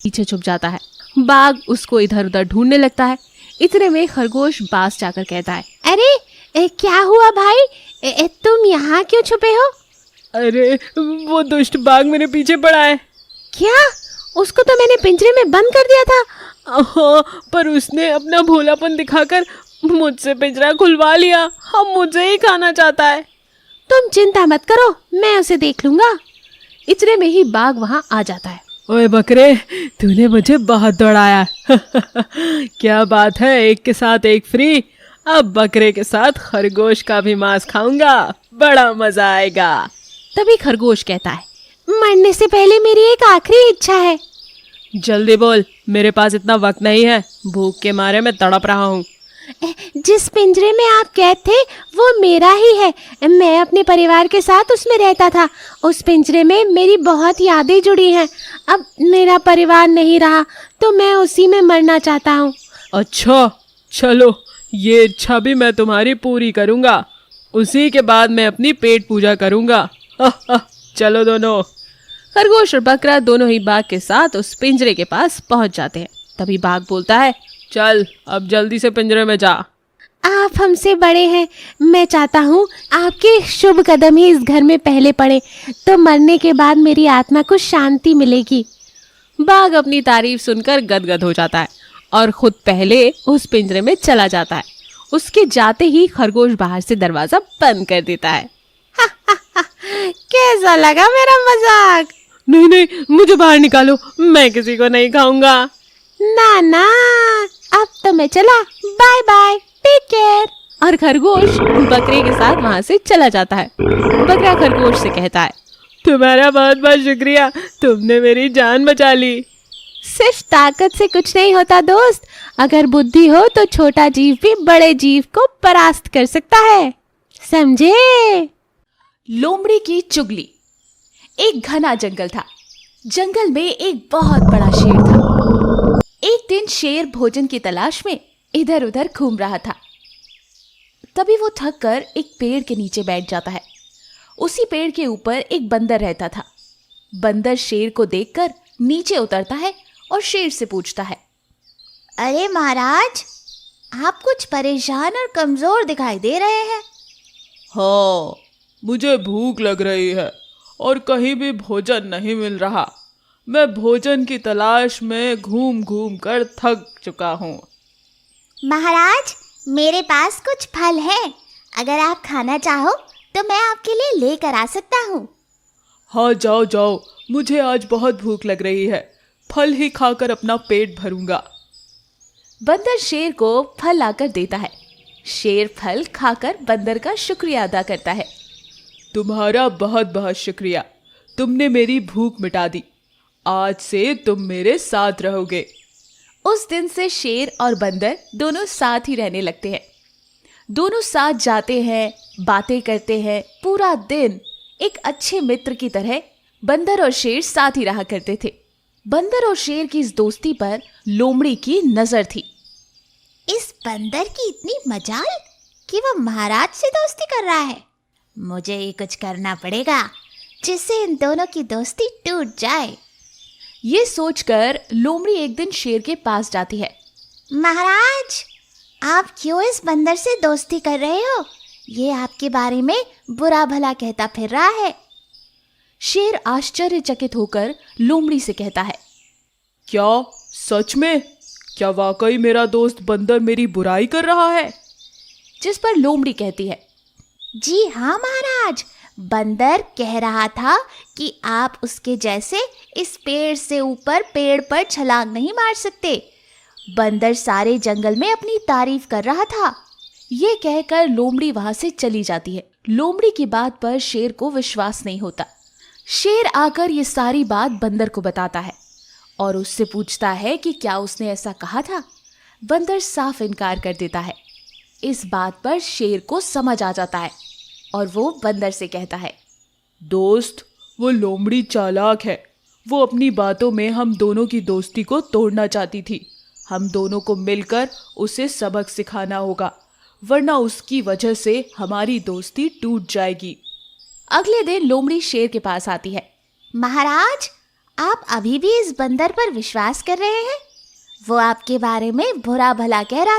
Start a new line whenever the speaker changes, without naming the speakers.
पीछे छुप जाता है। बाघ उसको इधर उधर ढूंढने लगता है। इतने में खरगोश पास जाकर कहता है,
अरे क्या हुआ भाई, तुम यहाँ क्यों छुपे हो?
अरे वो दुष्ट बाघ मेरे पीछे पड़ा है।
क्या? उसको तो मैंने पिंजरे में बंद कर दिया था।
हाँ, पर उसने अपना भोलापन दिखाकर मुझसे पिंजरा खुलवा लिया। हम मुझे ही खाना चाहता है।
तुम चिंता मत करो, मैं उसे देख लूंगा।
इतने में ही बाघ वहां आ जाता है।
ओए बकरे, तूने मुझे बहुत दौड़ाया। क्या बात है, एक के साथ एक फ्री। अब बकरे के साथ खरगोश का भी मांस खाऊंगा, बड़ा मजा आएगा।
तभी खरगोश कहता है,
मरने से पहले मेरी एक आखिरी इच्छा है।
जल्दी बोल, मेरे पास इतना वक्त नहीं है, भूख के मारे मैं तड़प रहा हूँ।
जिस पिंजरे में आप कैद थे वो मेरा ही है। मैं अपने परिवार के साथ उसमें रहता था। उस पिंजरे में मेरी बहुत यादें जुड़ी हैं। अब मेरा परिवार नहीं रहा तो मैं उसी में मरना चाहता हूँ।
अच्छा चलो, ये इच्छा भी मैं तुम्हारी पूरी करूँगा। उसी के बाद मैं अपनी पेट पूजा करूँगा। चलो दोनों।
खरगोश और बकरा दोनों ही बाघ के साथ उस पिंजरे के पास पहुंच जाते हैं। तभी बाघ बोलता है,
चल अब जल्दी से पिंजरे में जा।
आप हमसे बड़े हैं, मैं चाहता हूँ आपके शुभ कदम ही इस घर में पहले पड़े, तो मरने के बाद मेरी आत्मा को शांति मिलेगी।
बाघ अपनी तारीफ सुनकर गदगद हो जाता है और खुद पहले उस पिंजरे में चला जाता है। उसके जाते ही खरगोश बाहर से दरवाजा बंद कर देता है।
कैसा लगा मेरा मजाक?
नहीं नहीं, मुझे बाहर निकालो, मैं किसी को नहीं खाऊंगा।
ना ना, अब तो मैं चला, बाय बाय, टेक केयर।
और खरगोश बकरे के साथ वहां से चला जाता है। बकरा खरगोश से कहता है,
तुम्हारा बहुत बहुत शुक्रिया, तुमने मेरी जान बचा ली।
सिर्फ ताकत से कुछ नहीं होता दोस्त, अगर बुद्धि हो तो छोटा जीव भी बड़े जीव को परास्त कर सकता है, समझे?
लोमड़ी की चुगली। एक घना जंगल था। जंगल में एक बहुत बड़ा शेर था। एक दिन शेर भोजन की तलाश में इधर उधर घूम रहा था। तभी वो थक कर एक पेड़ के नीचे बैठ जाता है। उसी पेड़ के ऊपर एक बंदर रहता था। बंदर शेर को देखकर नीचे उतरता है और शेर से पूछता है,
अरे महाराज, आप कुछ परेशान और कमजोर दिखाई दे रहे हैं।
हाँ, मुझे भूख लग रही है और कहीं भी भोजन नहीं मिल रहा। मैं भोजन की तलाश में घूम घूम कर थक चुका हूँ।
महाराज, मेरे पास कुछ फल है, अगर आप खाना चाहो तो मैं आपके लिए लेकर आ सकता हूँ।
हाँ जाओ जाओ, मुझे आज बहुत भूख लग रही है, फल ही खाकर अपना पेट भरूंगा।
बंदर शेर को फल लाकर देता है। शेर फल खाकर बंदर का शुक्रिया अदा करता है।
तुम्हारा बहुत बहुत शुक्रिया, तुमने मेरी भूख मिटा दी। आज से तुम मेरे साथ रहोगे।
उस दिन से शेर और बंदर दोनों साथ ही रहने लगते हैं। दोनों साथ जाते हैं, बातें करते हैं। पूरा दिन एक अच्छे मित्र की तरह बंदर और शेर साथ ही रहा करते थे। बंदर और शेर की इस दोस्ती पर लोमड़ी की नजर थी।
इस बंदर की इतनी मजाल कि वो महाराज से दोस्ती कर रहा है। मुझे ही कुछ करना पड़ेगा जिससे इन दोनों की दोस्ती टूट जाए।
ये सोचकर लोमड़ी एक दिन शेर के पास जाती है।
महाराज, आप क्यों इस बंदर से दोस्ती कर रहे हो? ये आपके बारे में बुरा भला कहता फिर रहा है।
शेर आश्चर्यचकित होकर लोमड़ी से कहता है,
क्या सच में? क्या वाकई मेरा दोस्त बंदर मेरी बुराई कर रहा है?
जिस पर लोमड़ी कहती है,
जी हाँ महाराज, बंदर कह रहा था कि आप उसके जैसे इस पेड़ से ऊपर पेड़ पर छलांग नहीं मार सकते। बंदर सारे जंगल में अपनी तारीफ कर रहा था। ये कहकर लोमड़ी वहां से चली जाती है। लोमड़ी की बात पर शेर को विश्वास नहीं होता। शेर आकर ये सारी बात बंदर को बताता है और उससे पूछता है कि क्या उसने ऐसा कहा था। बंदर साफ इनकार कर देता है। इस बात पर शेर को समझ आ जाता है और वो बंदर से कहता है,
दोस्त, वो लोमड़ी चालाक है। वो अपनी बातों में हम दोनों की दोस्ती को तोड़ना चाहती थी। हम दोनों को मिलकर उसे सबक सिखाना होगा, वरना उसकी वजह से हमारी दोस्ती टूट जाएगी।
अगले दिन लोमड़ी शेर के पास आती है।
महाराज, आप अभी भी इस बंदर पर विश्वास कर रहे हैं? वो आपके बारे में बुरा भला कह रहा